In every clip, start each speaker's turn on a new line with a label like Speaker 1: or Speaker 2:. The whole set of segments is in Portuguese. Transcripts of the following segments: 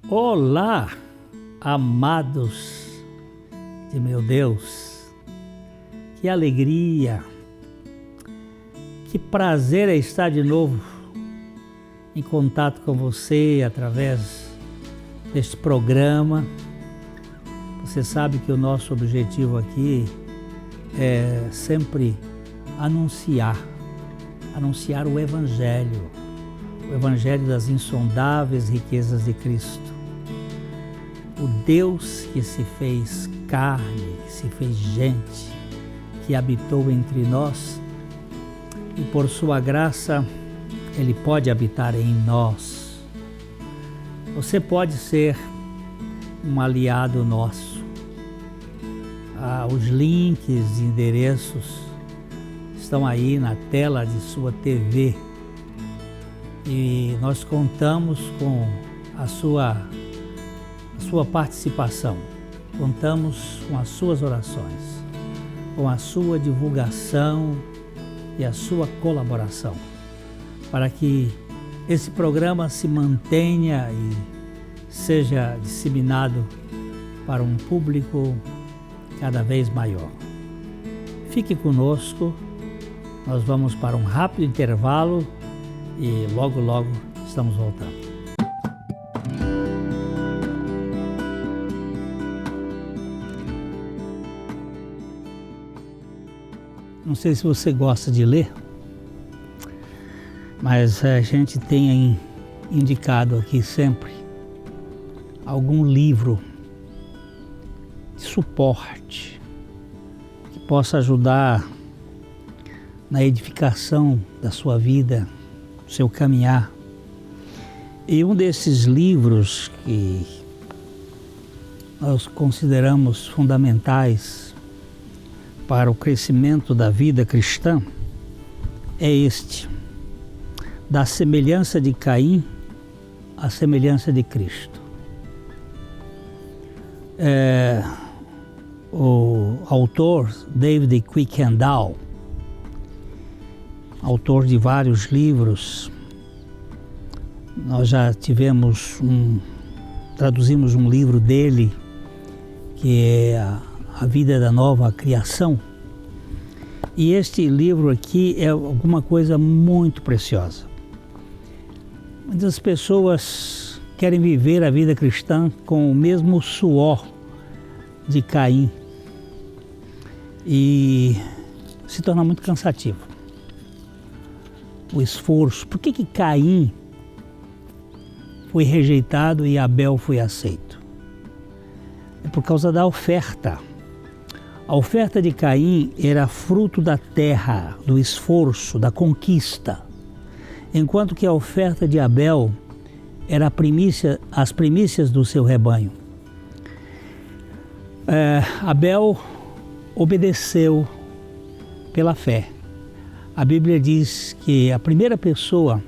Speaker 1: Olá, amados de meu Deus, que alegria, que prazer é estar de novo em contato com você através deste programa. Você sabe que o nosso objetivo aqui é sempre anunciar o Evangelho das insondáveis riquezas de Cristo. O Deus que se fez carne, que se fez gente, que habitou entre nós e por sua graça Ele pode habitar em nós. Você pode ser um aliado nosso. Os links e endereços estão aí na tela de sua TV e nós contamos com a sua participação, contamos com as suas orações, com a sua divulgação e a sua colaboração, para que esse programa se mantenha e seja disseminado para um público cada vez maior. Fique conosco, nós vamos para um rápido intervalo e logo estamos voltando. Não sei se você gosta de ler, mas a gente tem indicado aqui sempre algum livro de suporte que possa ajudar na edificação da sua vida, do seu caminhar. E um desses livros que nós consideramos fundamentais para o crescimento da vida cristã é este: Da semelhança de Caim à semelhança de Cristo. O autor David Kuykendall, autor de vários livros, nós já traduzimos um livro dele que é A Vida da Nova Criação, e este livro aqui é alguma coisa muito preciosa. Muitas pessoas querem viver a vida cristã com o mesmo suor de Caim e se torna muito cansativo o esforço. Por que Caim foi rejeitado e Abel foi aceito? É por causa da oferta. A oferta de Caim era fruto da terra, do esforço, da conquista, enquanto que a oferta de Abel era as primícias do seu rebanho. Abel obedeceu pela fé. A Bíblia diz que a primeira pessoa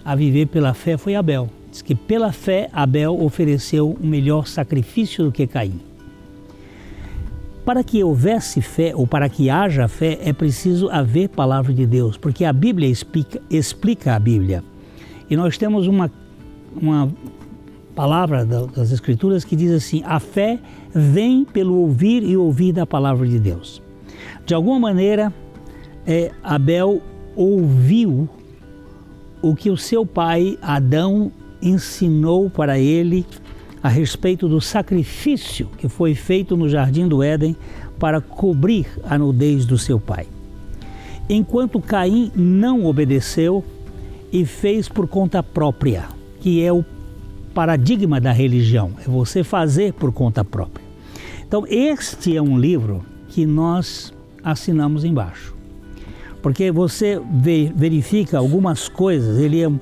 Speaker 1: a viver pela fé foi Abel. Diz que pela fé Abel ofereceu um melhor sacrifício do que Caim. Para que houvesse fé, ou para que haja fé, é preciso haver palavra de Deus, porque a Bíblia explica a Bíblia. E nós temos uma palavra das Escrituras que diz assim: a fé vem pelo ouvir e ouvir da palavra de Deus. De alguma maneira, Abel ouviu o que o seu pai Adão ensinou para ele a respeito do sacrifício que foi feito no Jardim do Éden para cobrir a nudez do seu pai. Enquanto Caim não obedeceu e fez por conta própria, que é o paradigma da religião, é você fazer por conta própria. Então este é um livro que nós assinamos embaixo, porque você verifica algumas coisas. Ele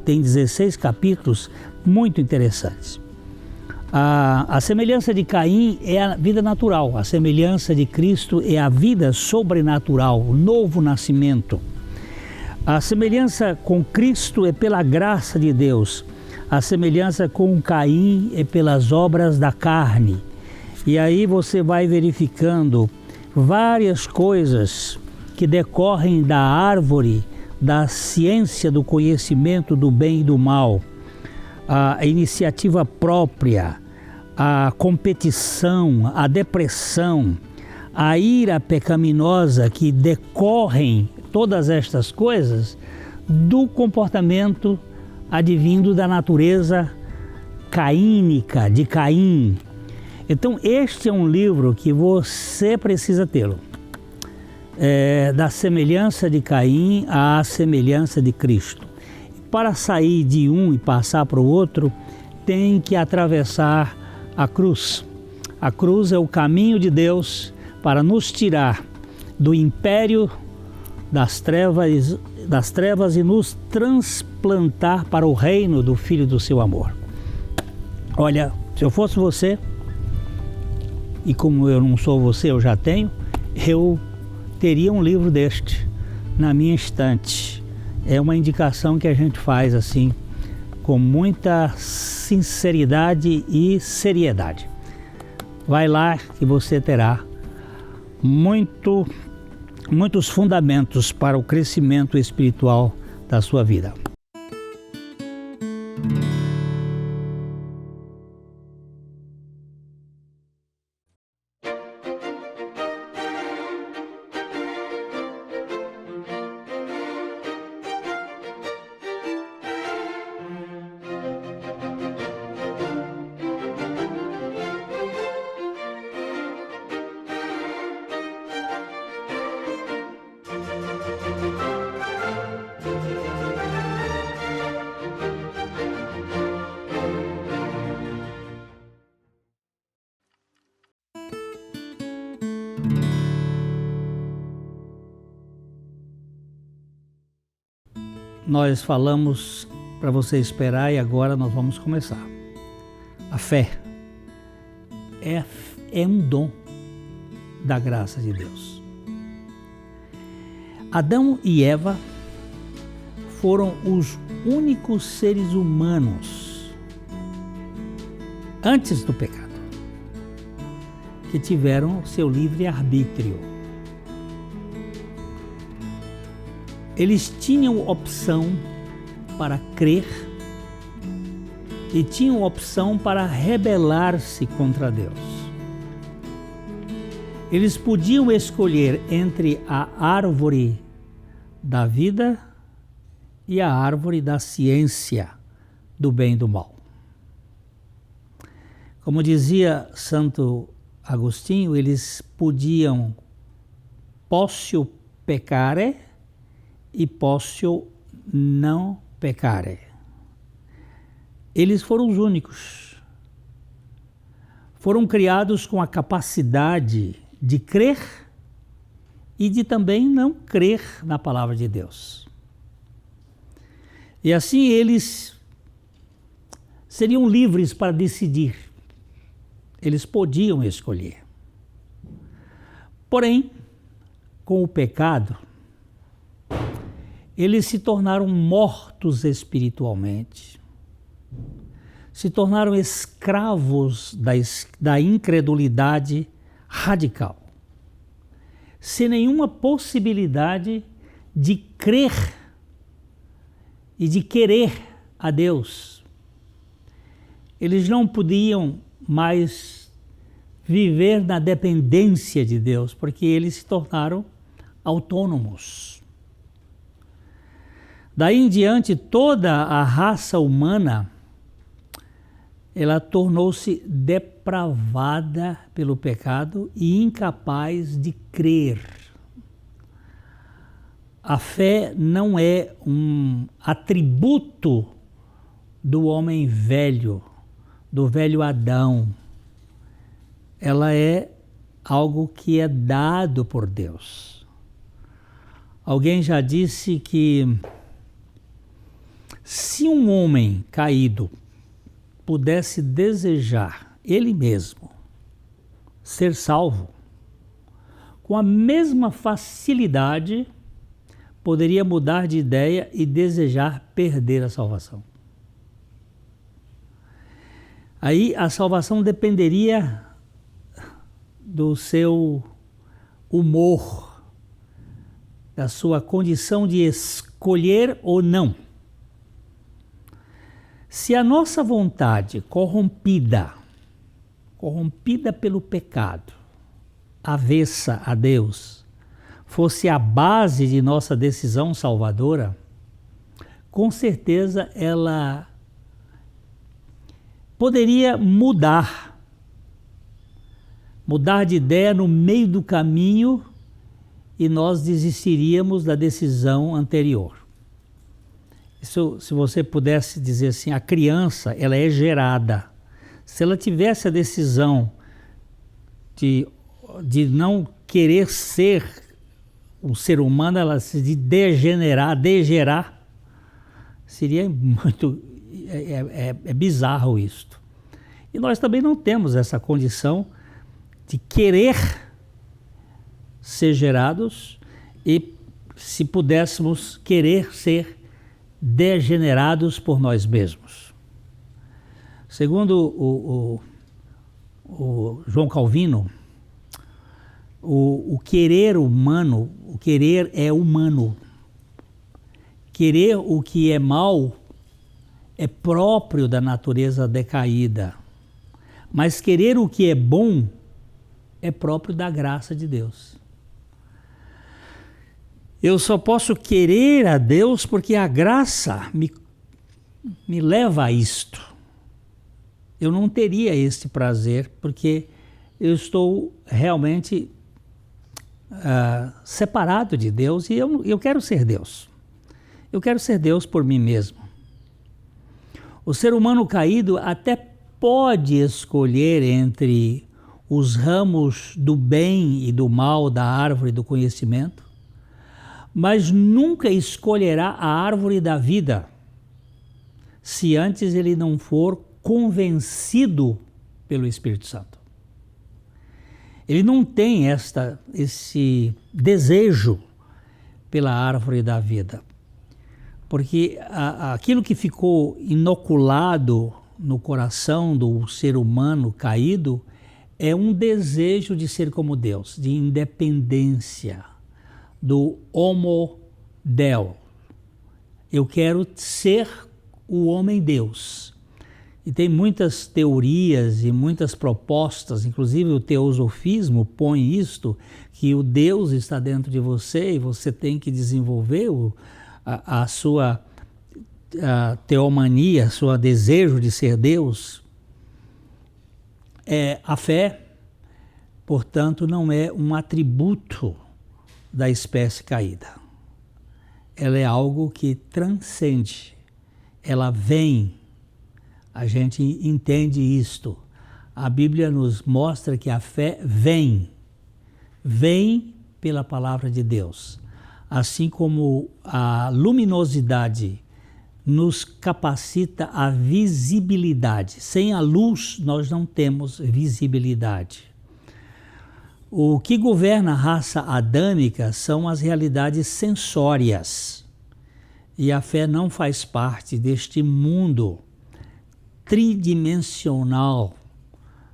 Speaker 1: tem 16 capítulos muito interessantes. A semelhança de Caim é a vida natural, a semelhança de Cristo é a vida sobrenatural, o novo nascimento. A semelhança com Cristo é pela graça de Deus, a semelhança com Caim é pelas obras da carne. E aí você vai verificando várias coisas que decorrem da árvore da ciência do conhecimento do bem e do mal. a iniciativa própria, a competição, a depressão, a ira pecaminosa que decorrem todas estas coisas do comportamento advindo da natureza caínica, de Caim. Então este é um livro que você precisa tê-lo. Da semelhança de Caim à semelhança de Cristo. Para sair de um e passar para o outro, tem que atravessar a cruz. A cruz é o caminho de Deus para nos tirar do império das trevas e nos transplantar para o reino do Filho do seu amor. Olha, se eu fosse você, e como eu não sou você, eu já tenho, eu teria um livro deste na minha estante. É uma indicação que a gente faz assim, com muita sinceridade e seriedade. Vai lá que você terá muitos fundamentos para o crescimento espiritual da sua vida. Nós falamos para você esperar e agora nós vamos começar. A fé é um dom da graça de Deus. Adão e Eva foram os únicos seres humanos antes do pecado que tiveram seu livre-arbítrio. Eles tinham opção para crer e tinham opção para rebelar-se contra Deus. Eles podiam escolher entre a árvore da vida e a árvore da ciência do bem e do mal. Como dizia Santo Agostinho, eles podiam possio peccare e possio não peccare. Eles foram os únicos. Foram criados com a capacidade de crer e de também não crer na palavra de Deus. E assim eles seriam livres para decidir. Eles podiam escolher. Porém, com o pecado, eles se tornaram mortos espiritualmente, se tornaram escravos da incredulidade radical, sem nenhuma possibilidade de crer e de querer a Deus. Eles não podiam mais viver na dependência de Deus, porque eles se tornaram autônomos. Daí em diante, toda a raça humana, ela tornou-se depravada pelo pecado e incapaz de crer. A fé não é um atributo do homem velho, do velho Adão. Ela é algo que é dado por Deus. Alguém já disse que se um homem caído pudesse desejar ele mesmo ser salvo, com a mesma facilidade poderia mudar de ideia e desejar perder a salvação. Aí a salvação dependeria do seu humor, da sua condição de escolher ou não. Se a nossa vontade corrompida pelo pecado, avessa a Deus, fosse a base de nossa decisão salvadora, com certeza ela poderia mudar de ideia no meio do caminho e nós desistiríamos da decisão anterior. Isso, se você pudesse dizer assim, a criança, ela é gerada. Se ela tivesse a decisão de não querer ser um ser humano, ela se degerar, seria muito... É bizarro isto. E nós também não temos essa condição de querer ser gerados e, se pudéssemos, querer ser degenerados por nós mesmos. Segundo o João Calvino, o querer humano, o querer é humano. Querer o que é mal é próprio da natureza decaída, mas querer o que é bom é próprio da graça de Deus. Eu só posso querer a Deus porque a graça me leva a isto. Eu não teria este prazer porque eu estou realmente separado de Deus e eu quero ser Deus. Eu quero ser Deus por mim mesmo. O ser humano caído até pode escolher entre os ramos do bem e do mal da árvore do conhecimento, mas nunca escolherá a árvore da vida se antes ele não for convencido pelo Espírito Santo. Ele não tem esse desejo pela árvore da vida, porque aquilo que ficou inoculado no coração do ser humano caído é um desejo de ser como Deus, de independência, do homo Deo. Eu quero ser o homem-deus. E tem muitas teorias e muitas propostas, inclusive o teosofismo põe isto, que o Deus está dentro de você e você tem que desenvolver a sua teomania, seu desejo de ser Deus. A fé, portanto, não é um atributo da espécie caída. Ela é algo que transcende, ela vem. A gente entende isto. A Bíblia nos mostra que a fé vem pela palavra de Deus. Assim como a luminosidade nos capacita a visibilidade. Sem a luz, nós não temos visibilidade. O que governa a raça adâmica são as realidades sensórias. E a fé não faz parte deste mundo tridimensional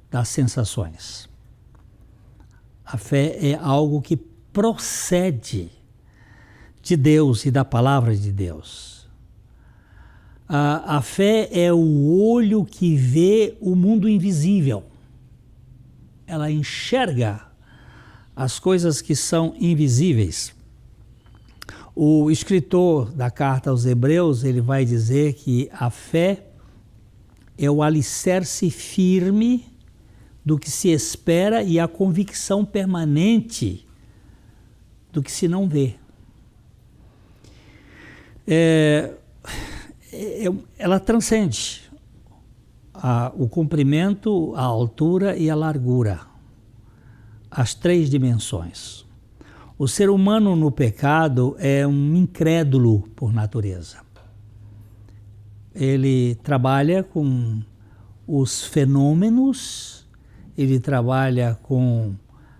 Speaker 1: das sensações. A fé é algo que procede de Deus e da palavra de Deus. A fé é o olho que vê o mundo invisível. Ela enxerga as coisas que são invisíveis. O escritor da carta aos Hebreus, ele vai dizer que a fé é o alicerce firme do que se espera e a convicção permanente do que se não vê. Ela transcende o comprimento, a altura e a largura, as três dimensões. O ser humano no pecado é um incrédulo por natureza. Ele trabalha com os fenômenos, ele trabalha com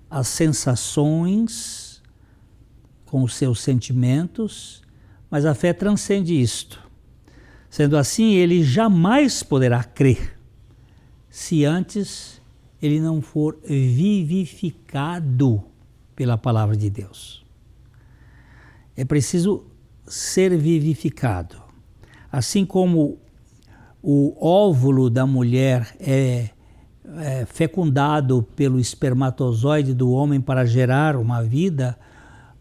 Speaker 1: as sensações, com os seus sentimentos, mas a fé transcende isto. Sendo assim, ele jamais poderá crer se antes ele não for vivificado pela palavra de Deus. É preciso ser vivificado. Assim como o óvulo da mulher é fecundado pelo espermatozoide do homem para gerar uma vida,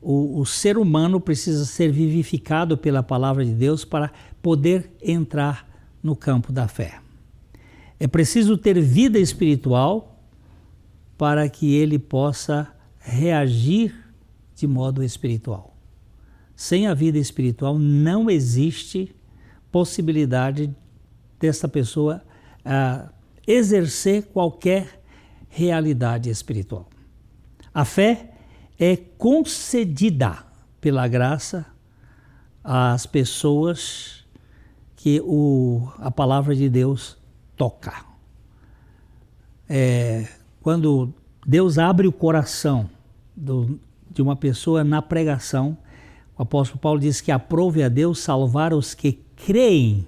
Speaker 1: o ser humano precisa ser vivificado pela palavra de Deus para poder entrar no campo da fé. É preciso ter vida espiritual para que ele possa reagir de modo espiritual. Sem a vida espiritual não existe possibilidade dessa pessoa exercer qualquer realidade espiritual. A fé é concedida pela graça às pessoas que a palavra de Deus toca. Quando Deus abre o coração de uma pessoa na pregação, o apóstolo Paulo diz que aprove a Deus salvar os que creem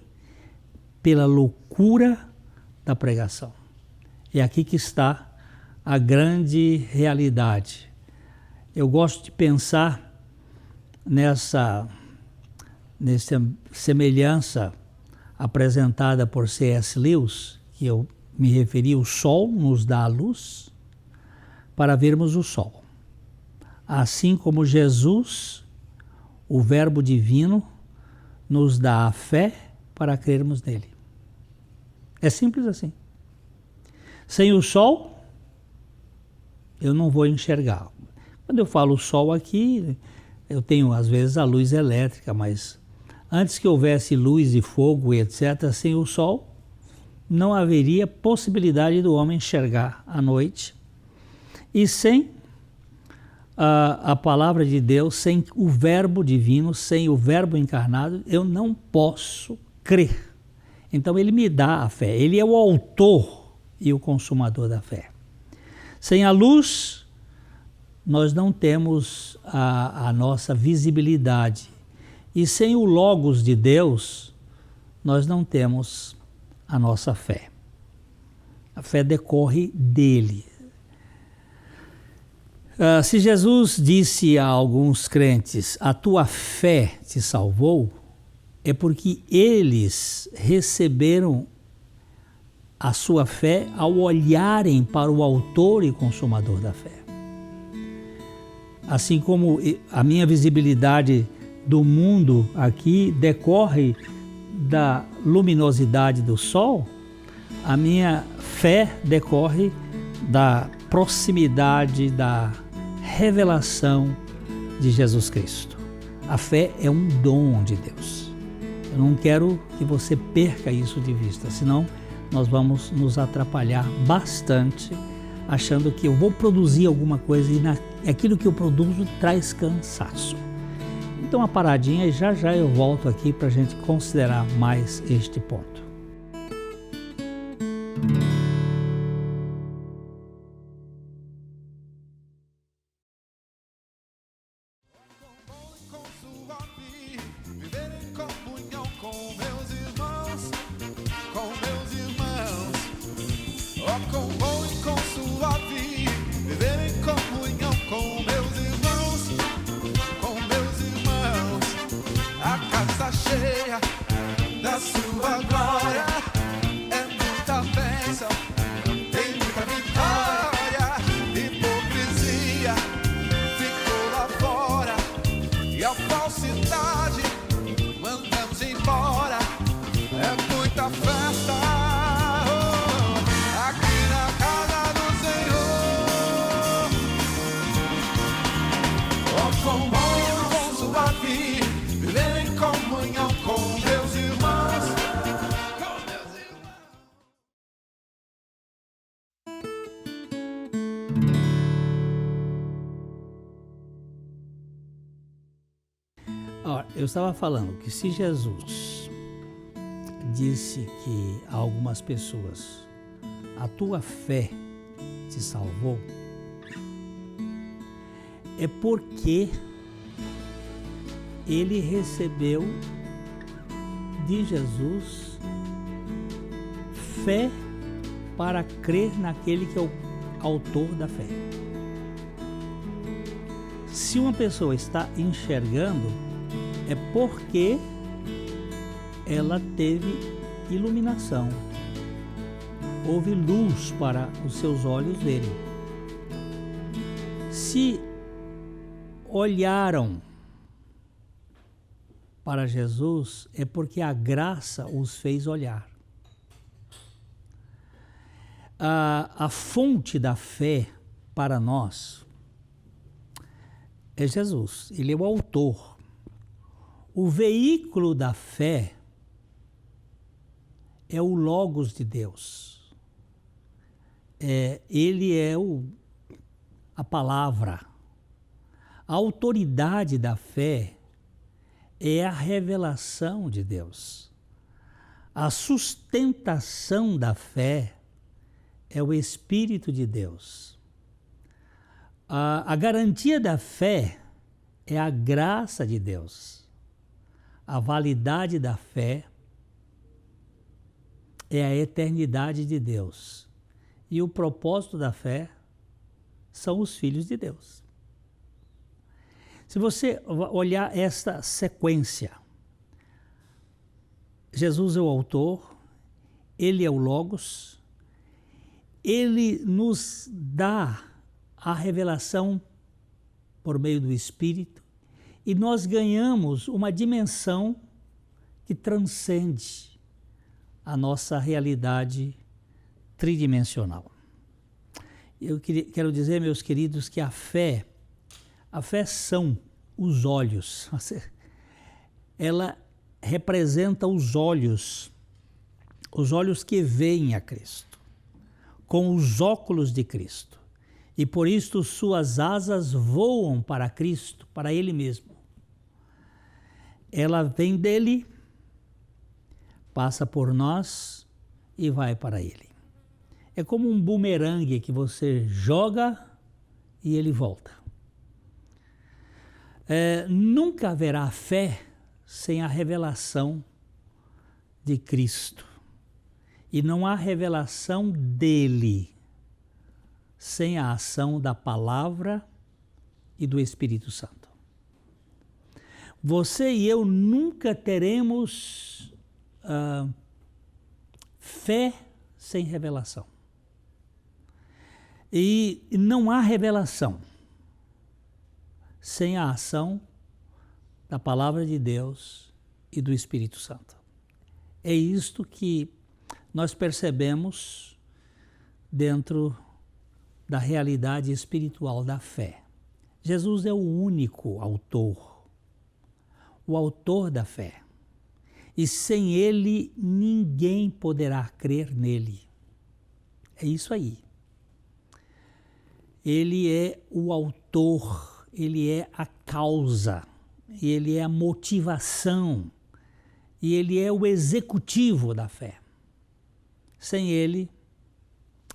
Speaker 1: pela loucura da pregação. É aqui que está a grande realidade. Eu gosto de pensar nessa semelhança apresentada por C.S. Lewis, que eu me referi, o sol nos dá a luz para vermos o sol. Assim como Jesus, o Verbo divino, nos dá a fé para crermos nele. É simples assim. Sem o sol, eu não vou enxergar. Quando eu falo sol aqui, eu tenho às vezes a luz elétrica, mas antes que houvesse luz e fogo e etc., sem o sol, não haveria possibilidade do homem enxergar à noite. E sem a palavra de Deus, sem o Verbo divino, sem o Verbo encarnado, eu não posso crer. Então ele me dá a fé, ele é o autor e o consumador da fé. Sem a luz, nós não temos a nossa visibilidade. E sem o Logos de Deus, nós não temos a nossa fé. A fé decorre dele. Se Jesus disse a alguns crentes, a tua fé te salvou, é porque eles receberam a sua fé ao olharem para o autor e consumador da fé. Assim como a minha visibilidade do mundo aqui decorre da luminosidade do sol, a minha fé decorre da proximidade, da revelação de Jesus Cristo. A fé é um dom de Deus. Eu não quero que você perca isso de vista, senão nós vamos nos atrapalhar bastante achando que eu vou produzir alguma coisa e aquilo que eu produzo traz cansaço. Então uma paradinha e já eu volto aqui para a gente considerar mais este ponto. Eu estava falando que se Jesus disse que a algumas pessoas a tua fé te salvou, é porque ele recebeu de Jesus fé para crer naquele que é o autor da fé. Se uma pessoa está enxergando, é porque ela teve iluminação, houve luz para os seus olhos verem. Se olharam para Jesus, é porque a graça os fez olhar. A fonte da fé para nós é Jesus, ele é o autor. O veículo da fé é o Logos de Deus. Ele é a palavra. A autoridade da fé é a revelação de Deus. A sustentação da fé é o Espírito de Deus. A garantia da fé é a graça de Deus. A validade da fé é a eternidade de Deus. E o propósito da fé são os filhos de Deus. Se você olhar esta sequência, Jesus é o autor, ele é o Logos, ele nos dá a revelação por meio do Espírito e nós ganhamos uma dimensão que transcende a nossa realidade tridimensional. Eu quero dizer, meus queridos, que a fé são os olhos. Ela representa os olhos que veem a Cristo, com os óculos de Cristo. E por isto suas asas voam para Cristo, para Ele mesmo. Ela vem dele, passa por nós e vai para Ele. É como um bumerangue que você joga e ele volta. Nunca haverá fé sem a revelação de Cristo. E não há revelação dele sem a ação da palavra e do Espírito Santo. Você e eu nunca teremos fé sem revelação. E não há revelação sem a ação da palavra de Deus e do Espírito Santo. É isto que nós percebemos dentro da realidade espiritual da fé. Jesus é o único autor, o autor da fé. E sem ele, ninguém poderá crer nele. É isso aí. Ele é o autor, ele é a causa, ele é a motivação e ele é o executivo da fé. Sem ele,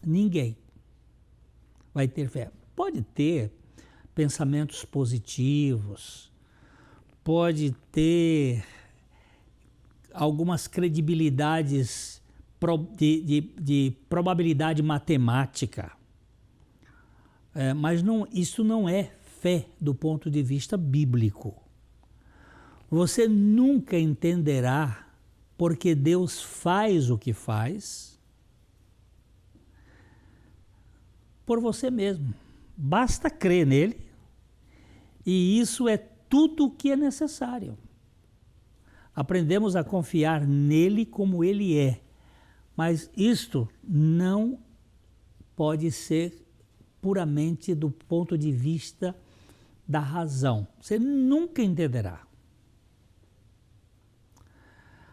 Speaker 1: ninguém vai ter fé. Pode ter pensamentos positivos, pode ter algumas credibilidades de probabilidade matemática, mas isso não é fé do ponto de vista bíblico. Você nunca entenderá porque Deus faz o que faz por você mesmo. Basta crer nele e isso é tudo o que é necessário. Aprendemos a confiar nele como ele é, mas isto não pode ser puramente do ponto de vista da razão. Você nunca entenderá.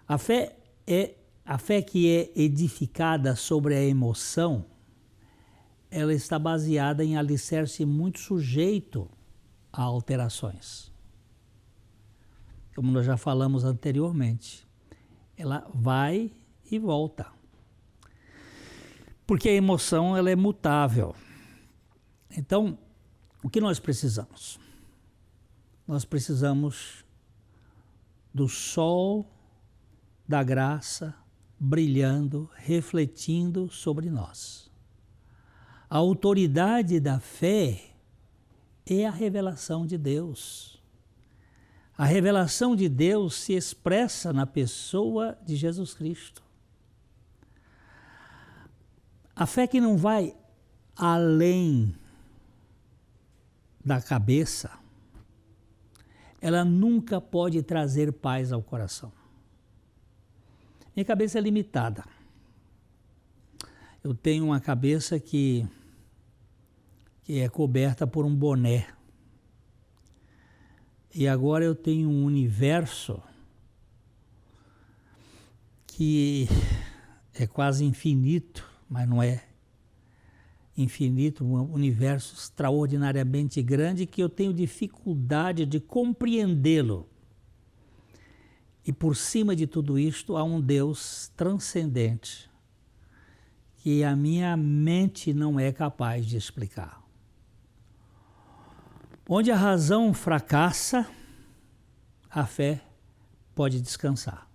Speaker 1: A fé que é edificada sobre a emoção, ela está baseada em alicerce muito sujeito a alterações. Como nós já falamos anteriormente, ela vai e volta. Porque a emoção ela é mutável. Então, o que nós precisamos? Nós precisamos do sol da graça brilhando, refletindo sobre nós. A autoridade da fé é a revelação de Deus. A revelação de Deus se expressa na pessoa de Jesus Cristo. A fé que não vai além da cabeça, ela nunca pode trazer paz ao coração. Minha cabeça é limitada. Eu tenho uma cabeça que é coberta por um boné. E agora eu tenho um universo que é quase infinito, mas não é infinito, um universo extraordinariamente grande que eu tenho dificuldade de compreendê-lo. E por cima de tudo isto há um Deus transcendente que a minha mente não é capaz de explicar. Onde a razão fracassa, a fé pode descansar.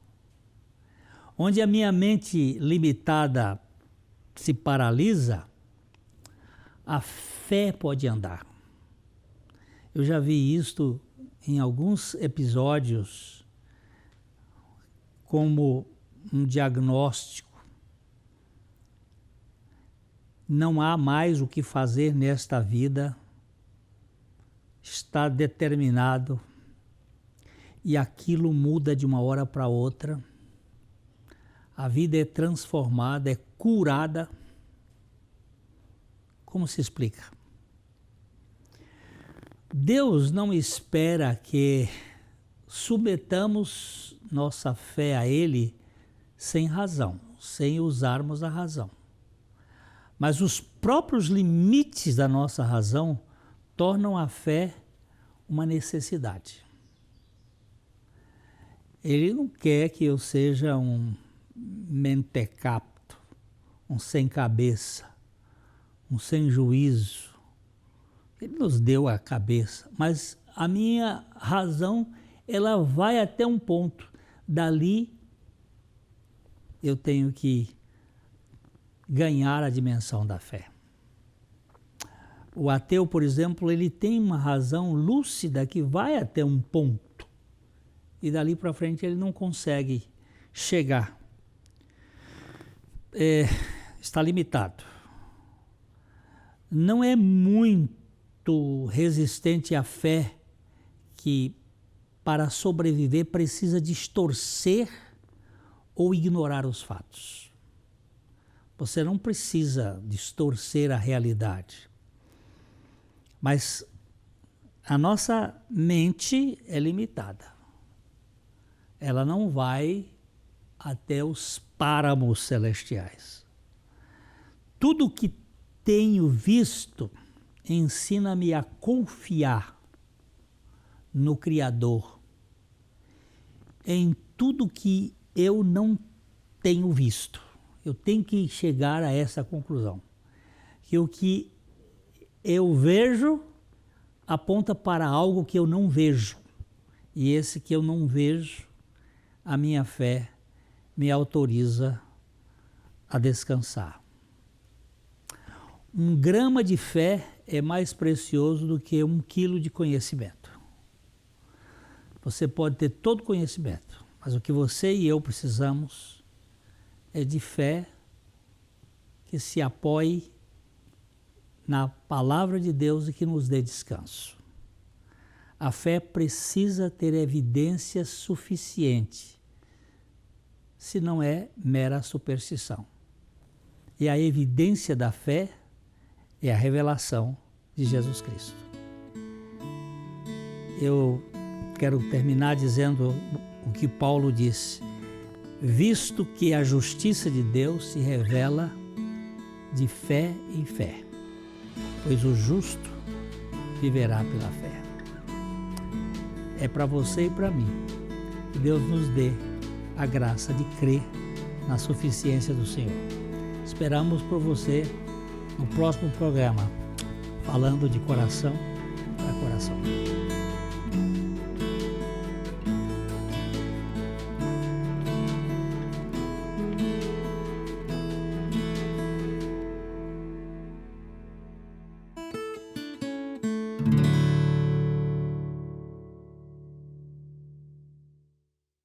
Speaker 1: Onde a minha mente limitada se paralisa, a fé pode andar. Eu já vi isto em alguns episódios como um diagnóstico. Não há mais o que fazer nesta vida, está determinado e aquilo muda de uma hora para outra. A vida é transformada, é curada. Como se explica? Deus não espera que submetamos nossa fé a Ele sem razão, sem usarmos a razão. Mas os próprios limites da nossa razão tornam a fé uma necessidade. Ele não quer que eu seja um mentecapto, um sem cabeça, um sem juízo. Ele nos deu a cabeça, mas a minha razão, ela vai até um ponto. Dali, eu tenho que ganhar a dimensão da fé. O ateu, por exemplo, ele tem uma razão lúcida que vai até um ponto. E dali para frente ele não consegue chegar. Está limitado. Não é muito resistente à fé que, para sobreviver, precisa distorcer ou ignorar os fatos. Você não precisa distorcer a realidade. Mas a nossa mente é limitada. Ela não vai até os páramos celestiais. Tudo que tenho visto ensina-me a confiar no Criador em tudo que eu não tenho visto. Eu tenho que chegar a essa conclusão. Que o que eu vejo aponta para algo que eu não vejo. E esse que eu não vejo, a minha fé me autoriza a descansar. Um grama de fé é mais precioso do que 1 quilo de conhecimento. Você pode ter todo conhecimento, mas o que você e eu precisamos é de fé que se apoie na palavra de Deus e que nos dê descanso. A fé precisa ter evidência suficiente, se não é mera superstição. E a evidência da fé é a revelação de Jesus Cristo. Eu quero terminar dizendo o que Paulo disse: visto que a justiça de Deus se revela de fé em fé, pois o justo viverá pela fé. É para você e para mim que Deus nos dê a graça de crer na suficiência do Senhor. Esperamos por você no próximo programa, falando de coração para coração.